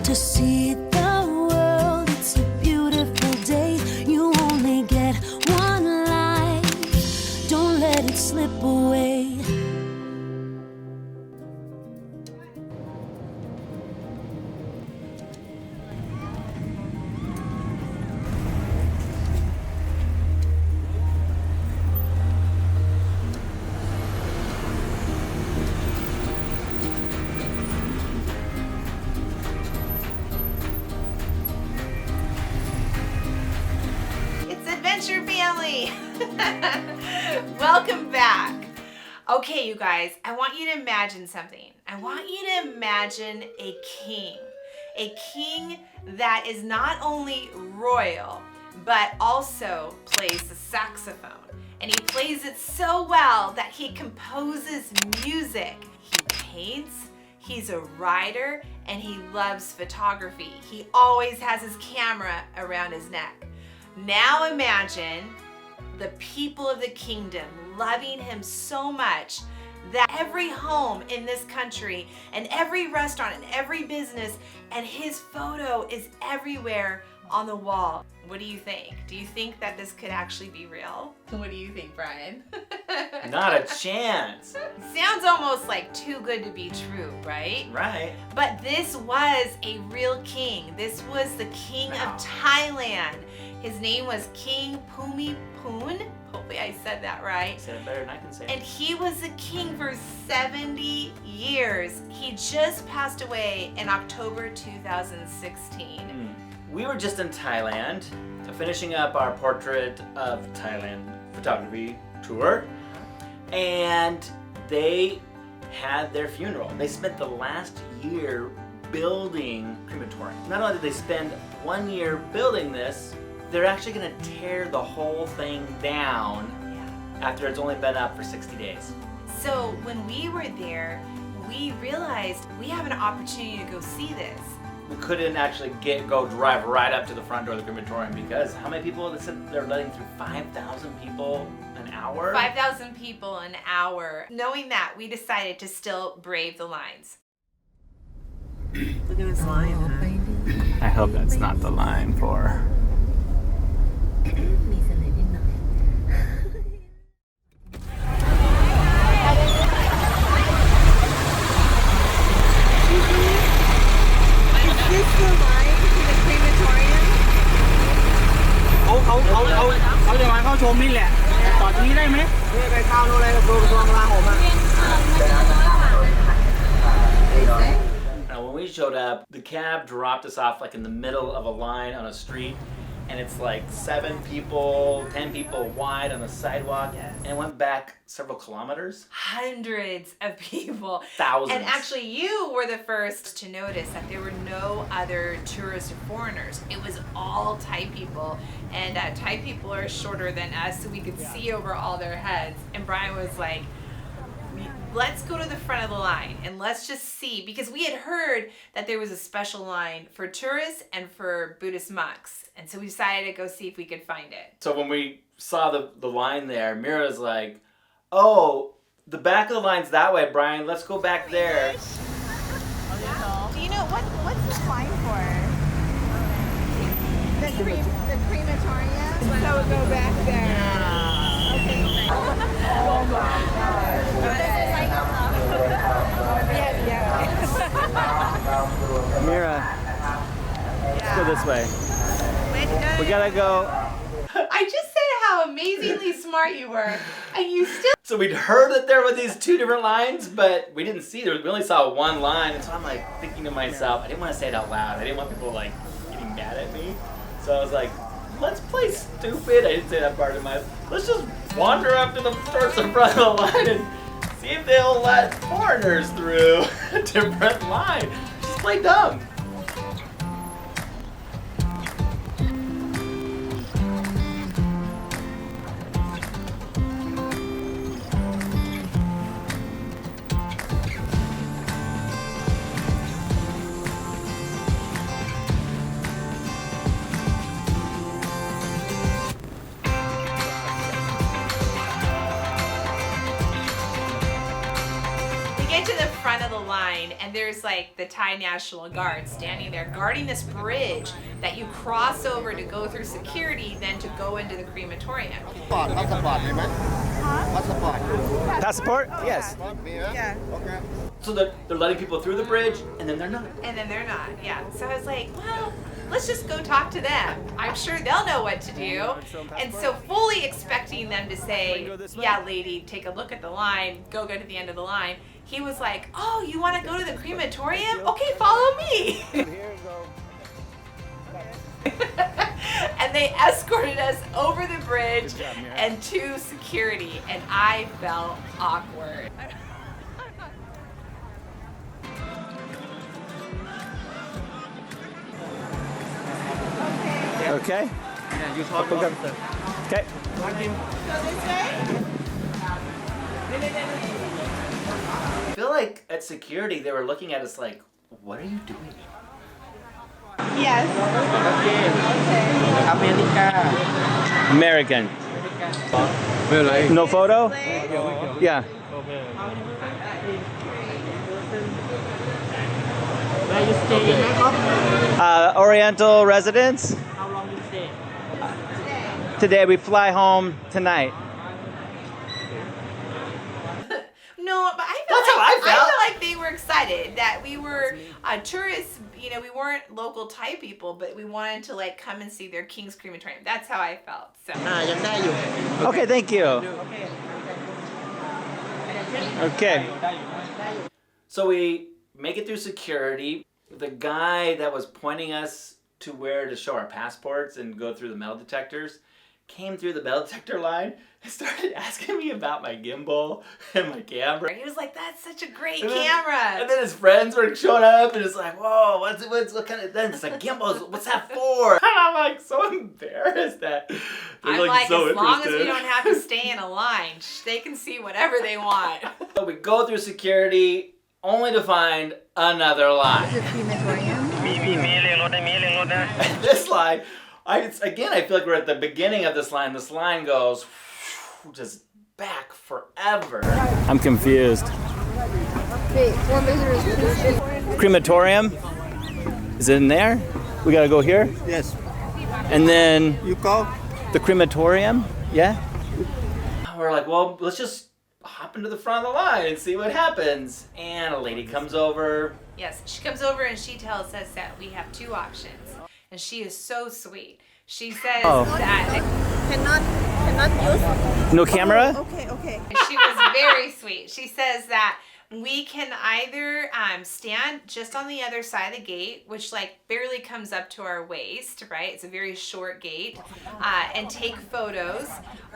to see the world. It's a beautiful day. You only get one life. Don't let it slip away. Family. Welcome back. Okay, you guys, I want you to imagine something. I want you to imagine a king that is not only royal, but also plays the saxophone. And he plays it so well that he composes music. He paints, he's a writer, and he loves photography. He always has his camera around his neck. Now imagine the people of the kingdom loving him so much that every home in this country and every restaurant and every business and his photo is everywhere on the wall. What do you think? Do you think that this could actually be real? What do you think, Brian? Not a chance. Sounds almost like too good to be true, right? Right. But this was a real king. This was the king of Thailand. His name was King Bhumibol. Hopefully I said that right. You said it better than I can say it. And he was the king for 70 years. He just passed away in October 2016. We were just in Thailand, finishing up our Portrait of Thailand photography tour, and they had their funeral. They spent the last year building Crematorium. Not only did they spend 1 year building this, they're actually going to tear the whole thing down after it's only been up for 60 days. So when we were there, we realized we have an opportunity to go see this. We couldn't actually go drive right up to the front door of the crematorium because how many people? They said they're letting through 5,000 people an hour? 5,000 people an hour. Knowing that, we decided to still brave the lines. Look at this line, huh? I hope that's not the line for... Is this the line to the crematorium? เขาจะมาเข้าชมนี่แหละจอดตรงนี้ได้ไหมนี่ไปเข้านู่นเลยกระทรวงกลาโหมอ่ะ Now when we showed up, the cab dropped us off like in the middle of a line on a street, and it's like 7 people, 10 people wide on the sidewalk, and it went back several kilometers. Hundreds of people. Thousands. And actually you were the first to notice that there were no other tourists or foreigners. It was all Thai people, and Thai people are shorter than us, so we could see over all their heads. And Brian was like, let's go to the front of the line and let's just see, because we had heard that there was a special line for tourists and for Buddhist monks. And so we decided to go see if we could find it. So when we saw the line there, Mira's like, oh, the back of the line's that way, Brian. Let's go back there. Do you know what's this line for? The crematorium? So we'll go back there. Okay. Oh my God. Mira, let's go this way. We gotta go. I just said how amazingly smart you were, and you still... So we'd heard that there were these 2 different lines, but we didn't see there. We only saw one line, and so I'm like thinking to myself, I didn't want to say it out loud. I didn't want people like getting mad at me. So I was like, let's play stupid. I didn't say that part of my... Let's just wander up to towards the front of the line and see if they'll let foreigners through a different line. Just play dumb. to the front of the line. line, and there's like the Thai National Guard standing there guarding this bridge that you cross over to go through security, then to go into the crematorium. Passport? Yes. Yeah. So they're letting people through the bridge, and then they're not. And then they're not, yeah. So I was like, well, let's just go talk to them. I'm sure they'll know what to do. And so fully expecting them to say, yeah, lady, take a look at the line, go to the end of the line. He was like, oh, you want to go to the crematorium? Okay, follow me. And they escorted us over the bridge and to security, and I felt awkward. Okay. Yeah, you talk Okay. Okay. Go this way? I feel like at security they were looking at us like, what are you doing? Yes. American. No photo? Yeah. Where you stay in Bangkok? Oriental residence. How long you stay? Today we fly home tonight. No, but I That's how I felt. felt like they were excited that we were tourists. You know, we weren't local Thai people, but we wanted to like come and see their King's Crematorium. That's how I felt. So. ยังได้อยู่ Okay, thank you. Okay. So we make it through security. The guy that was pointing us to where to show our passports and go through the metal detectors came through the metal detector line and started asking me about my gimbal and my camera. He was like, "That's such a great And then- camera." And then his friends were showing up and it's like, whoa, what kind of, then it's like, gimbals, what's that for? And I'm like so embarrassed that they're I'm like, so as long as we interested. don't have to stay in a line, they can see whatever they want. So we go through security only to find another line. And this line, I feel like we're at the beginning of this line. This line goes just back forever. I'm confused. Crematorium? Is it in there? We gotta go here? Yes. And then You go. the crematorium? Yeah? We're like, well, let's just hop into the front of the line and see what happens. And a lady comes over. Yes, she comes over and she tells us that we have two options. And she is so sweet. She says that Cannot use. No camera? Okay. she was very sweet. She says that we can either stand just on the other side of the gate, which like barely comes up to our waist, right? It's a very short gate, and take photos,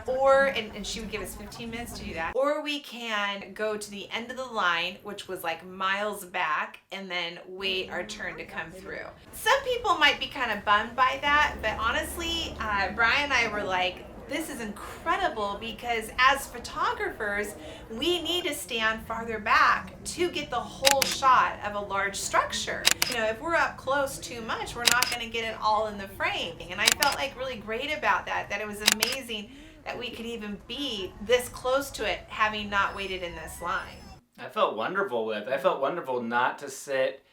or, and she would give us 15 minutes to do that, or we can go to the end of the line, which was like miles back, and then wait our turn to come through. Some people might be kind of bummed by that, but honestly, Brian and I were like, this is incredible because as photographers, we need to stand farther back to get the whole shot of a large structure. You know, if we're up close too much, we're not going to get it all in the frame. And I felt like really great about that it was amazing that we could even be this close to it having not waited in this line. I felt wonderful not to sit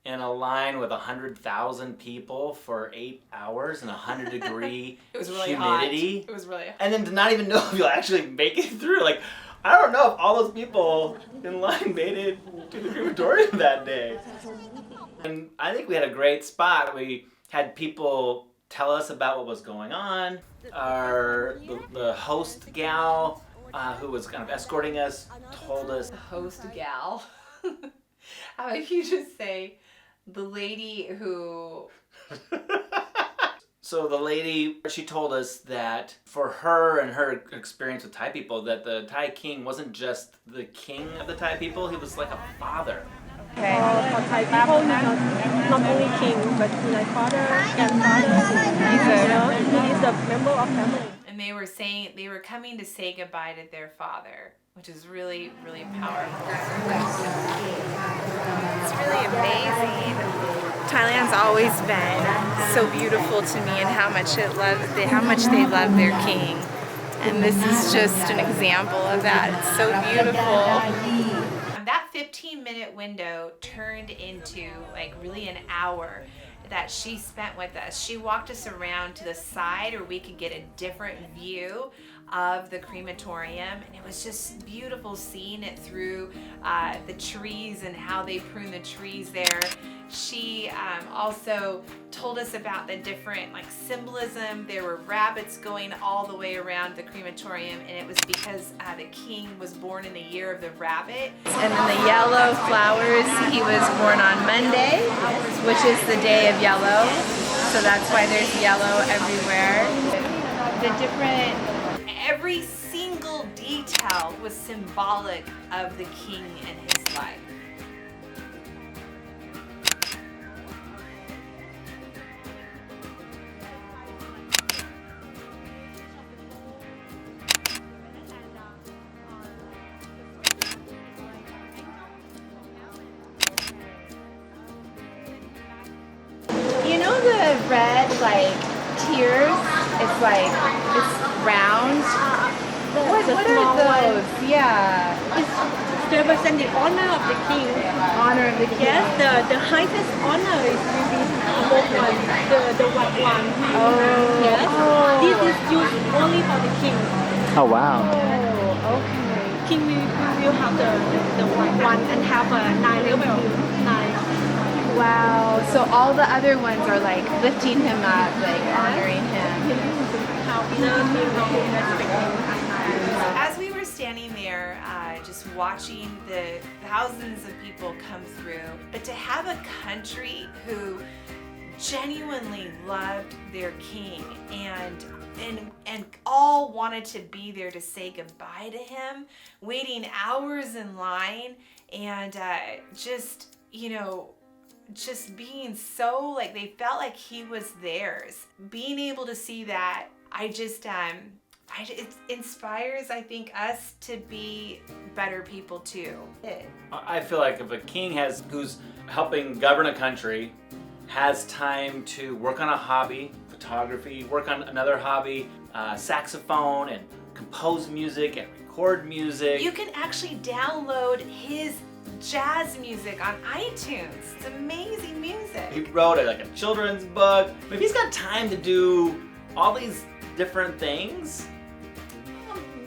in a line with 100,000 people for 8 hours in 100-degree It was really humidity. hot. It was really hot. And then to not even know if you'll actually make it through. Like, I don't know if all those people in line made it to the crematorium that day. And I think we had a great spot. We had people tell us about what was going on. The host gal who was kind of escorting us told us. Host gal. How about you just say the lady who... So the lady, she told us that for her and her experience with Thai people, that the Thai king wasn't just the king of the Thai people, he was like a father. For Thai people, not only king, but like father, grandfather, he's a member of family. And they were saying, they were coming to say goodbye to their father, which is really, really powerful. It's really amazing. Thailand's always been so beautiful to me and how much they love their king. And this is just an example of that. It's so beautiful. That 15 30-minute window turned into like really an hour that she spent with us. She walked us around to the side where we could get a different view of the crematorium, and it was just beautiful seeing it through the trees and how they prune the trees there. She also told us about the different like symbolism. There were rabbits going all the way around the crematorium, and it was because the king was born in the year of the rabbit. And then the yellow flowers, he was born on Monday, which is the day of yellow. So that's why there's yellow everywhere. The different, every single detail was symbolic of the king and his life. You know the red like tears? It's like it's round. What are those? Yeah. It's represent the honor of the king. Honor of the king. Yes, the highest honor is really above one, the white one. Oh. Yes. Oh. This is used only for the king. Oh wow. Oh, okay. King will have the white one and have a 9 level. 9. Wow. So all the other ones are like lifting him up, like honoring him. How we love him, how we respect him. As we were standing there, just watching the thousands of people come through, but to have a country who genuinely loved their king and all wanted to be there to say goodbye to him, waiting hours in line, and just, you know, just being so like they felt like he was theirs. Being able to see that, it inspires, I think, us to be better people too. I feel like if a king who's helping govern a country has time to work on a hobby, photography, work on another hobby, saxophone, and compose music and record music. You can actually download his jazz music on iTunes. It's amazing music. He wrote like a children's book. If he's got time to do all these different things,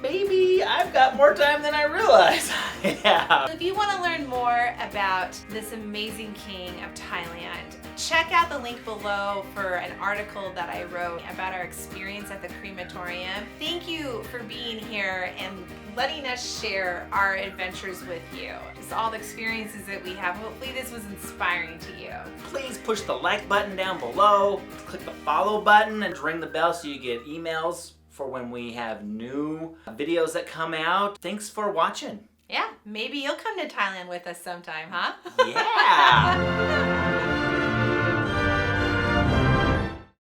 maybe I've got more time than I realize. Yeah. If you want to learn more about this amazing king of Thailand, check out the link below for an article that I wrote about our experience at the crematorium. Thank you for being here and letting us share our adventures with you. Just all the experiences that we have. Hopefully this was inspiring to you. Please push the like button down below, click the follow button, and ring the bell so you get emails for when we have new videos that come out. Thanks for watching. Yeah, maybe you'll come to Thailand with us sometime, huh? Yeah.